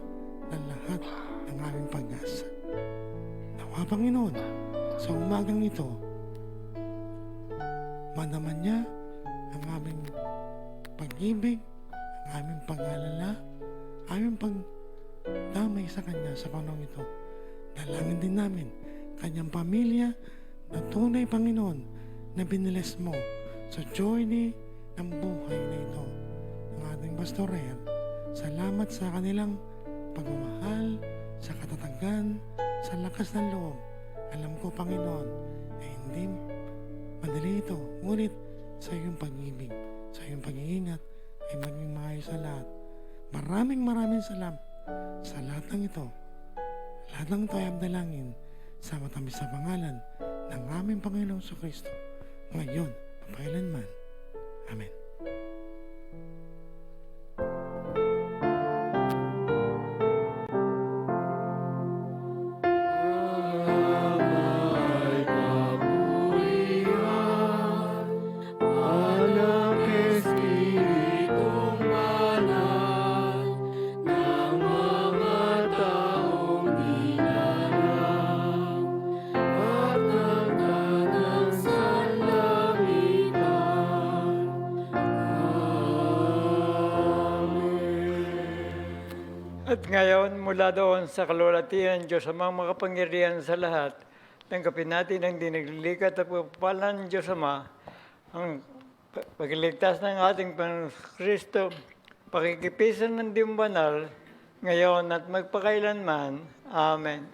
ng lahat ng aming pag-asa. Nawa, Panginoon, sa umagang ito, manaman niya ang aming pag-ibig, ang aming pag-alala, aming pagdamay sa Kanya sa panahon ito. Dalangin din namin Kanyang pamilya na tunay, Panginoon, na biniles mo sa journey ng buhay na ito ng ating pastorer. Salamat sa kanilang pagmamahal, sa katatagan, sa lakas ng loob. Alam ko, Panginoon, na hindi madali ito. Ngunit sa iyong pag-ibig, sa iyong pag-iingat, ay maging maayos sa lahat. Maraming salamat sa lahat ng ito. Lahat ng ito ay abdalangin sa matamis sa pangalan ng aming Panginoong Kristo, ngayon, kailanman. Amen. At ngayon, mula doon sa kalwalhatian ng Diyos Amang makapangyarihan sa lahat, tanggapin natin ang dinaglikat at pagpapalan ng Diyos Ama, ang pagliligtas ng ating Panginoon Kristo, pakikipisan ng dimbanal, ngayon at magpakailanman. Amen.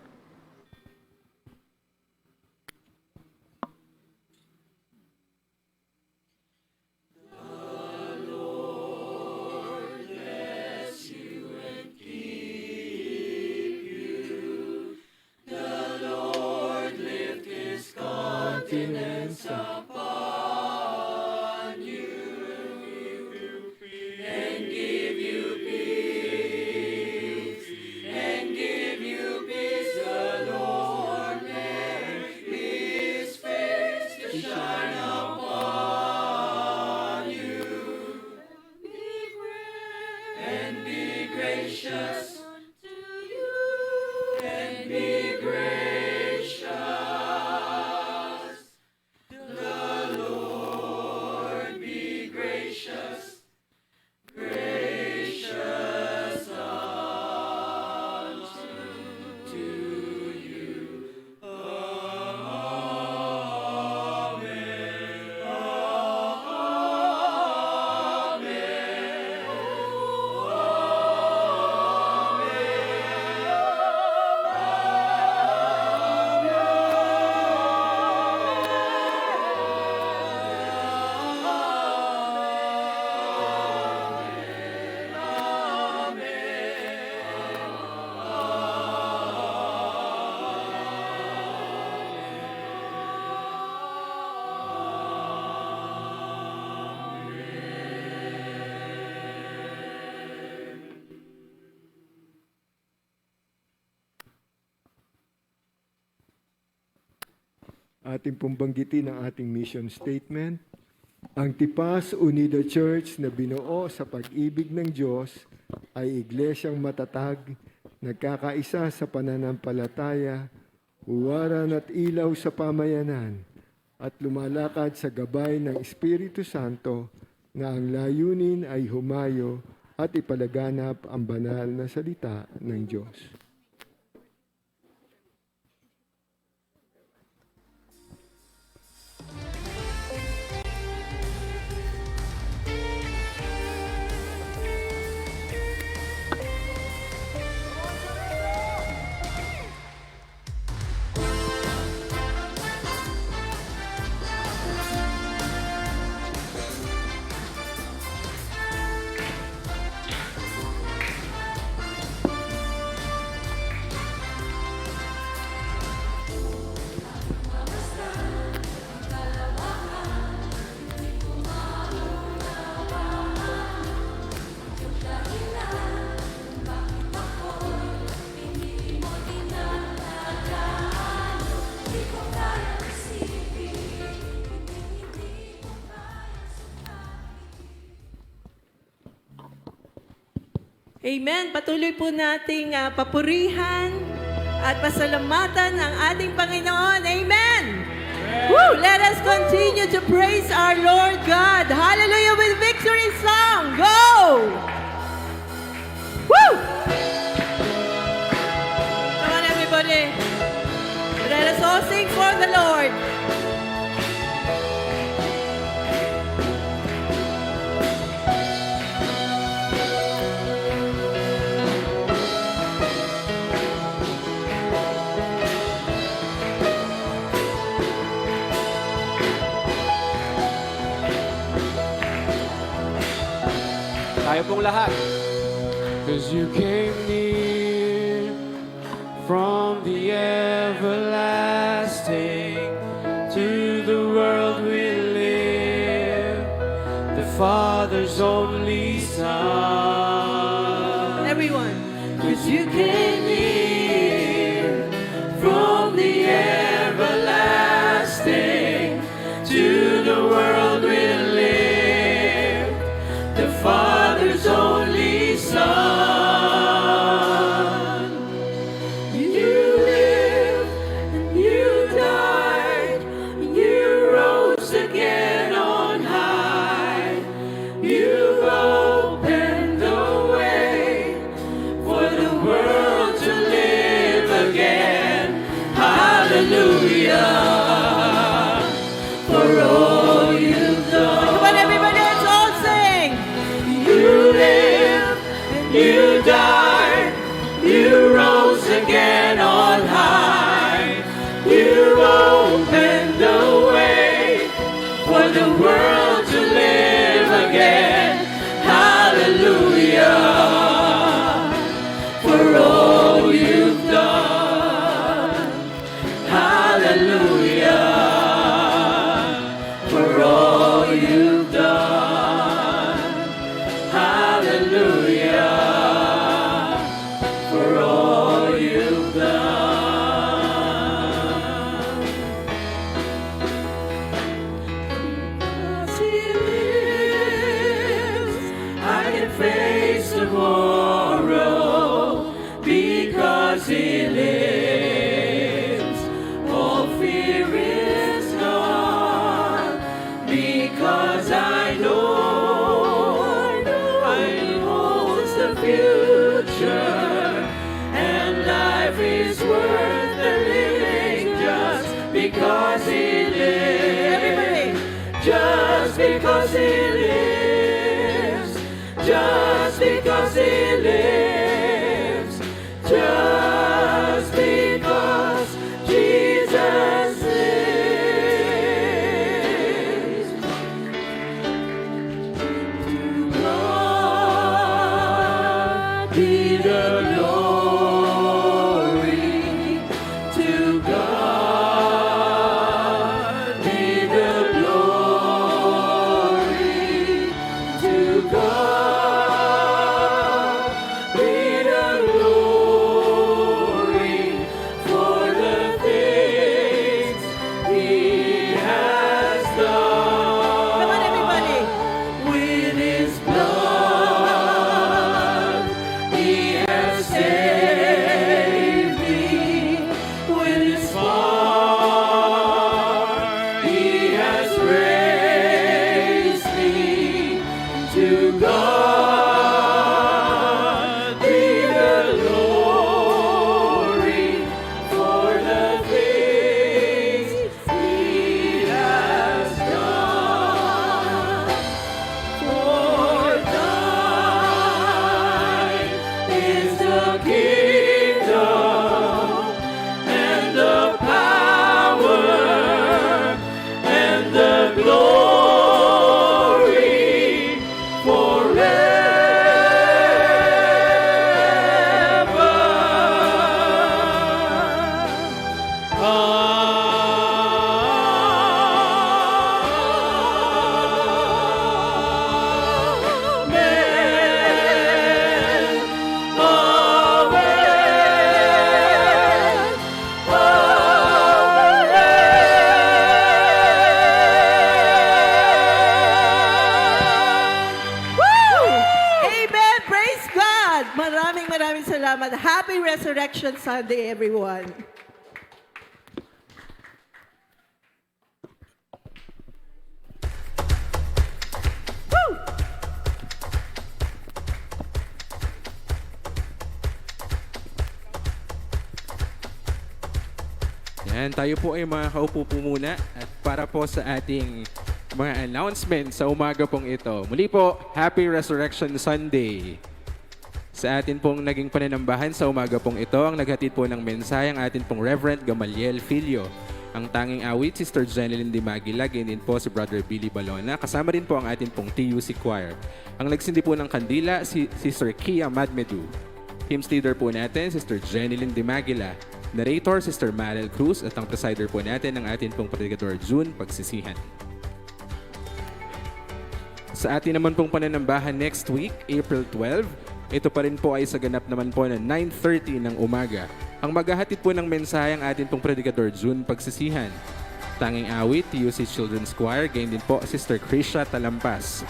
Ating pong banggitin ang ating mission statement. Ang Tipas Unida Church na binuo sa pag-ibig ng Diyos ay iglesyang matatag, nagkakaisa sa pananampalataya, huwaran at ilaw sa pamayanan, at lumalakad sa gabay ng Espiritu Santo na ang layunin ay humayo at ipalaganap ang banal na salita ng Diyos. Amen. Patuloy po nating papurihan at pasalamatan ang ating Panginoon. Amen. Woo! Let us continue to praise our Lord God. Hallelujah with victory song. Go! Woo! Come on, everybody. Let us all sing for the Lord. Tayo pong lahat. 'Cause you came near from the everlasting to the world we live, the Father's only Son. Everyone. 'Cause you came near from the everlasting to the world we live, the Father's only Son. You lived and you died, and you rose again on high. You've opened the world to live again. Hallelujah, for all you've done. Hallelujah, for all you've done. Hallelujah, for all you've done. Because He lives, I can face tomorrow. Because He lives, all fear is gone. Because I know He holds the future, and life is worth the living just because He lives. Just because He lives. Just because He lives. Just because Jesus lives. To God be the glory. To God be the glory. To God be the glory for the things He has done. Come on, everybody. With His blood, He has saved me. With His fire, He has raised me. To God be the glory for the things He has done. For thine is the kingdom and the power and the glory forever. Amen. Praise God. Maraming salamat. Happy Resurrection Sunday, everyone. Woo! Yan, tayo po ay makakaupo po muna at para po sa ating mga announcement sa umaga pong ito. Muli po, Happy Resurrection Sunday! Sa atin pong naging pananambahan sa umaga pong ito, ang naghatid po ng mensahe ang atin pong Reverend Gamaliel Filio. Ang tanging awit, Sister Jeneline Dimagila, ganyan din po si Brother Billy Balona. Kasama rin po ang atin pong TUC Choir. Ang nagsindi po ng kandila, si Sister Kia Madmedu. Hymns leader po natin, Sister Jeneline Dimagila. Narrator, Sister Marel Cruz. At ang presider po natin, ang atin pong Predicador June Pagsisihan. Sa atin naman pong pananambahan next week, April 12, ito pa rin po ay sa ganap naman po na 9:30 ng umaga. Ang maghahatid po ng mensahe ang atin pong Predicador June Pagsisihan. Tanging awit, TUC Children's Choir, gayon din po Sister Krisha Talampas.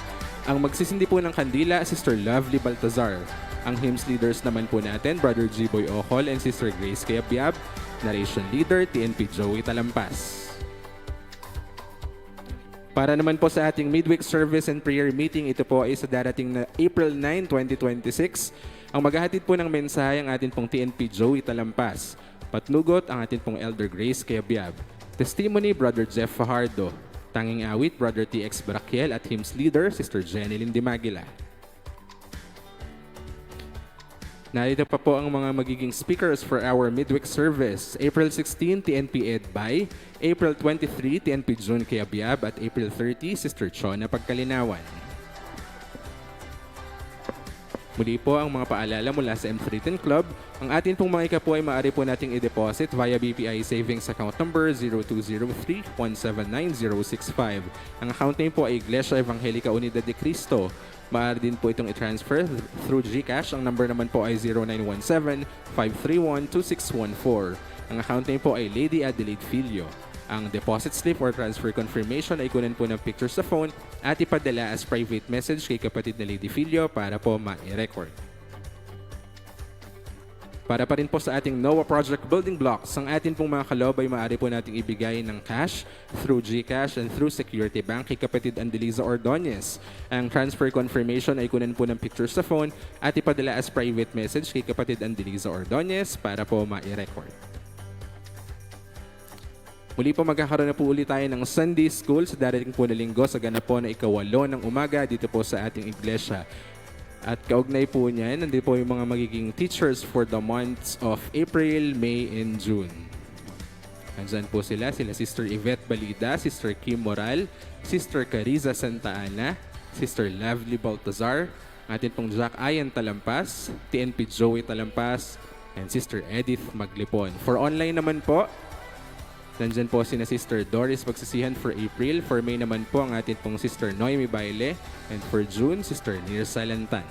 Ang magsisindi po ng kandila, Sister Lovely Baltazar. Ang hymns leaders naman po natin, Brother G-Boy Ohol and Sister Grace Kayabyab. Narration leader, TNP Joey Talampas. Para naman po sa ating midweek service and prayer meeting, ito po ay sa darating na April 9, 2026. Ang maghahatid po ng mensahe ang atin pong TNP Joey Talampas. Patnugot ang atin pong Elder Grace Kayabyab. Testimony, Brother Jeff Fajardo. Tanging awit, Brother TX Barakiel at hymns leader, Sister Jeneline Dimagila. Narito pa po ang mga magiging speakers for our midweek service. April 16, TNP Ed Bay. April 23, TNP June Kiabiab. At April 30, Sister Chona Pagkalinawan. Muli po ang mga paalala mula sa M310 Club. Ang atin pong mga ika po ay maaari po nating i-deposit via BPI Savings Account Number 0203-179-065. Ang account name po ay Iglesia Evangelica Unidad de Cristo. Maaari din po itong i-transfer through GCash. Ang number naman po ay 0917-531-2614. Ang account name po ay Lady Adelaide Filio. Ang deposit slip or transfer confirmation ay kunin po ng picture sa phone at ipadala as private message kay kapatid na Lady Filio para po ma-record. Para pa rin po sa ating NOAA Project Building Blocks, ang atin pong mga kalob ay maaari po nating ibigay ng cash through GCash and through Security Bank kay kapatid Andeliza Ordonez. Ang transfer confirmation ay kunin po ng picture sa phone at ipadala as private message kay kapatid Andeliza Ordonez para po ma-record. Muli po magkakaroon na po ulit tayo ng Sunday School sa darating po na linggo sa ganap po na ika-8 ng umaga dito po sa ating iglesia. At kaugnay po niyan, nandito po yung mga magiging teachers for the months of April, May, and June. Nandyan po sila Sister Yvette Balida, Sister Kim Moral, Sister Cariza Santa Ana, Sister Lovely Baltazar, atin pong Jack Ayan Talampas, TNP Joey Talampas, and Sister Edith Maglipon. For online naman po, nandyan po sina Sister Doris Pagsisihan for April. For May naman po ang atin pong Sister Noemi Baile. And for June, Sister Nirsa Lantan.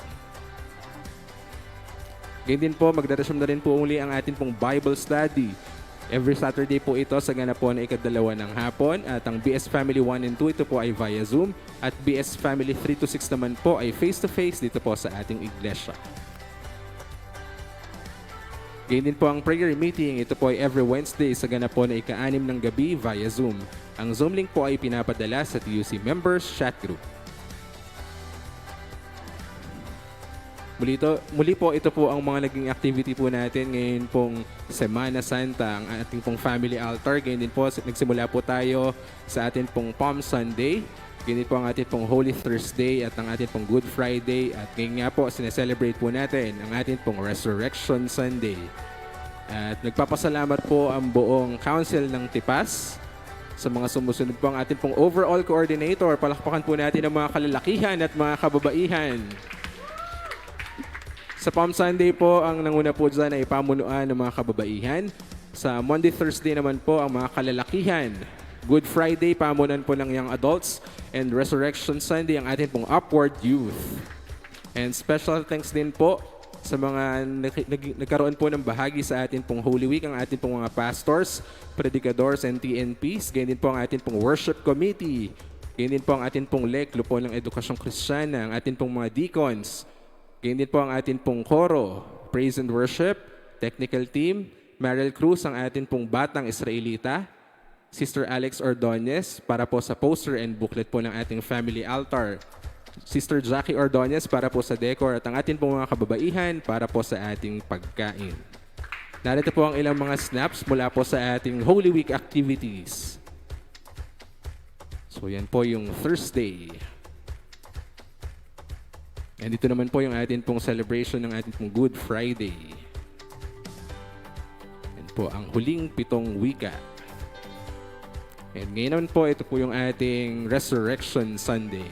Ganyan din po, magdarasyam na rin po uli ang atin pong Bible Study. Every Saturday po ito sa ganap po na ika-2 ng hapon. At ang BS Family 1 and 2 ito po ay via Zoom. At BS Family 3 to 6 naman po ay face-to-face dito po sa ating iglesia. Ganyan din po ang prayer meeting. Ito po ay every Wednesday sa ganap po na ika-6 ng gabi via Zoom. Ang Zoom link po ay pinapadala sa TUC Members Chat Group. Muli po ito po ang mga naging activity po natin ngayon pong Semana Santa, ang ating pong family altar. Ganyan din po, nagsimula po tayo sa ating pong Palm Sunday. Ganyan po ang ating pong Holy Thursday at ang ating pong Good Friday. At ngayon nga po, sineselebrate po natin ang ating pong Resurrection Sunday. At nagpapasalamat po ang buong council ng Tipas sa mga sumusunod po ang ating pong overall coordinator. Palakpakan po natin ang mga kalalakihan at mga kababaihan. Sa Palm Sunday po, ang nanguna po dyan ay pamunuan ng mga kababaihan. Sa Monday, Thursday naman po, ang mga kalalakihan. Good Friday, pamunan po ng young adults. And Resurrection Sunday, ang atin pong Upward Youth. And special thanks din po sa mga nagkaroon po ng bahagi sa atin pong Holy Week, ang atin pong mga pastors, predicadors, and TNPs. Ganyan din po ang atin pong worship committee. Ganyan din po ang atin pong leklo po ng Edukasyong Kristyana, ang atin pong mga deacons. Ganyan din po ang atin pong koro, praise and worship, technical team, Meryl Cruz, ang atin pong batang Israelita, Sister Alex Ordonez para po sa poster and booklet po ng ating family altar. Sister Jackie Ordonez para po sa decor at ang atin pong mga kababaihan para po sa ating pagkain. Narito po ang ilang mga snaps mula po sa ating Holy Week activities. So yan po yung Thursday. And dito naman po yung atin pong celebration ng atin pong Good Friday. Yan po ang huling 7 wika. And ngayon naman po, ito po yung ating Resurrection Sunday.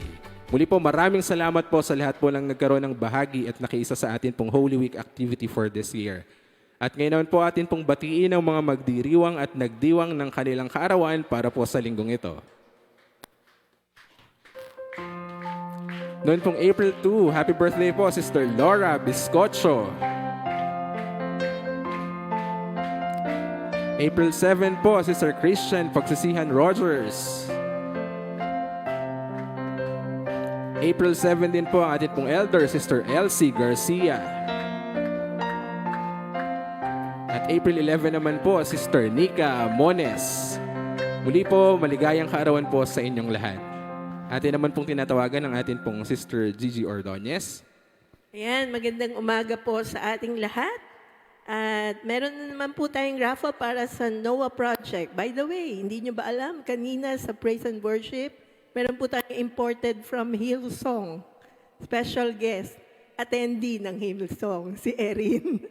Muli po, maraming salamat po sa lahat po ng nagkaroon ng bahagi at nakiisa sa atin pong Holy Week activity for this year. At ngayon naman po atin pong batiin ang mga magdiriwang at nagdiwang ng kanilang kaarawan para po sa linggong ito. Noon pong April 2, happy birthday po, Sister Laura Biscocho. April 7 po, Sister Christian Pagsisihan Rogers. April 7 din po ang atin pong elder, Sister Elsie Garcia. At April 11 naman po, Sister Nika Mones. Muli po, maligayang kaarawan po sa inyong lahat. Atin naman pong tinatawagan ng atin pong Sister Gigi Ordonez. Ayan, magandang umaga po sa ating lahat. At meron na naman po tayong raffle para sa NOAA Project. By the way, hindi nyo ba alam, kanina sa Praise and Worship, meron po tayong imported from Hillsong. Special guest. attendee ng Hillsong, si Erin.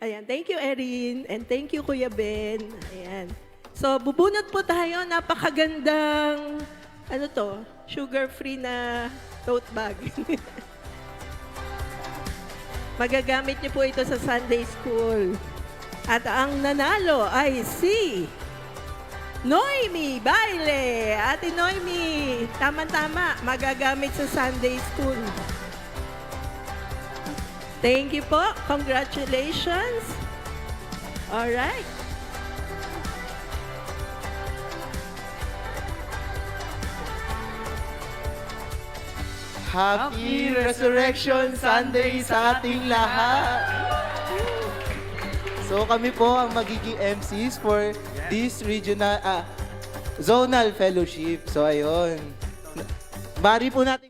Ayan, thank you Erin, and thank you Kuya Ben. Ayan. So, bubunot po tayo, napakagandang, ano to, sugar-free na tote bag. Magagamit niyo po ito sa Sunday School. At ang nanalo ay si Noemi Baile. Ate Noemi, tama-tama, magagamit sa Sunday School. Thank you po. Congratulations. All right. Happy Resurrection Sunday sa ating lahat! So kami po ang magiging MCs for this regional, zonal fellowship. So ayun. Bari po natin